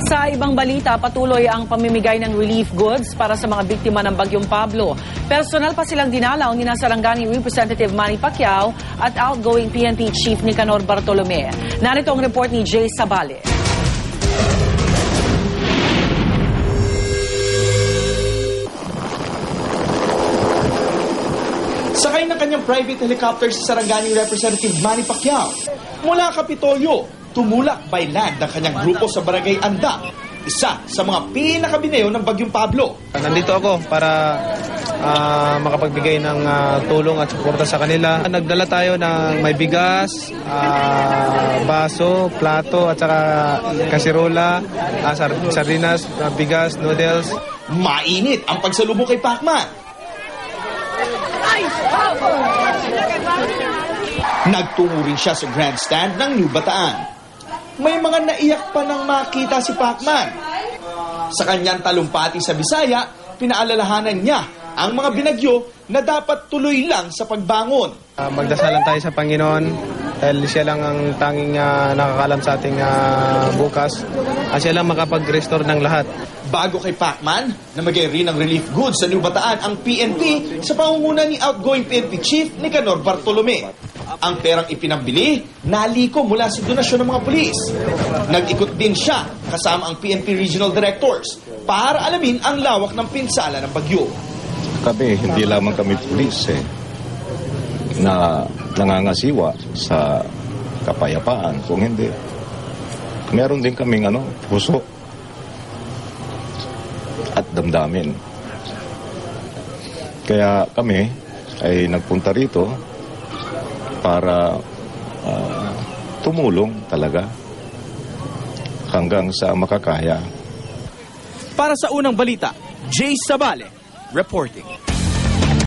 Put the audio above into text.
Sa ibang balita, patuloy ang pamimigay ng relief goods para sa mga biktima ng Bagyong Pablo. Personal pa silang dinalaw ni Sarangani Representative Manny Pacquiao at outgoing PNP Chief Nicanor Bartolome. Narito ang report ni Jay Sabale. Sakay ng kanyang private helicopter si Sarangani Representative Manny Pacquiao. Mula Kapitolyo, tumulak by land ang kanyang grupo sa Barangay Anda, isa sa mga pinakabineo ng Bagyong Pablo. Nandito ako para makapagbigay ng tulong at suporta sa kanila. Nagdala tayo ng may bigas, baso, plato at saka kasirola, sardinas, bigas, noodles. Mainit ang pagsalubong kay Pacman. Nagtungo rin siya sa grandstand ng New Bataan. May mga naiyak pa nang makita si Pacman. Sa kanyang talumpati sa Bisaya, pinaalalahanan niya ang mga binagyo na dapat tuloy lang sa pagbangon. Magdasalan tayo sa Panginoon dahil siya lang ang tanging nakakalam sa ating bukas. At siya lang makapag-restore ng lahat. Bago kay Pacman, namagay rin ng relief goods sa New Bataan ang PNP sa pangunguna ni outgoing PNP Chief Nicanor Bartolome. Ang perang ipinambili, naliko mula sa donasyon ng mga pulis. Nag-ikot din siya kasama ang PNP Regional Directors para alamin ang lawak ng pinsala ng bagyo. Kami, hindi lamang kami pulis na nangangasiwa sa kapayapaan. Kung hindi, meron din kaming puso at damdamin. Kaya kami ay nagpunta rito para tumulong talaga hanggang sa makakaya. Para sa unang balita, Jay Sabale reporting.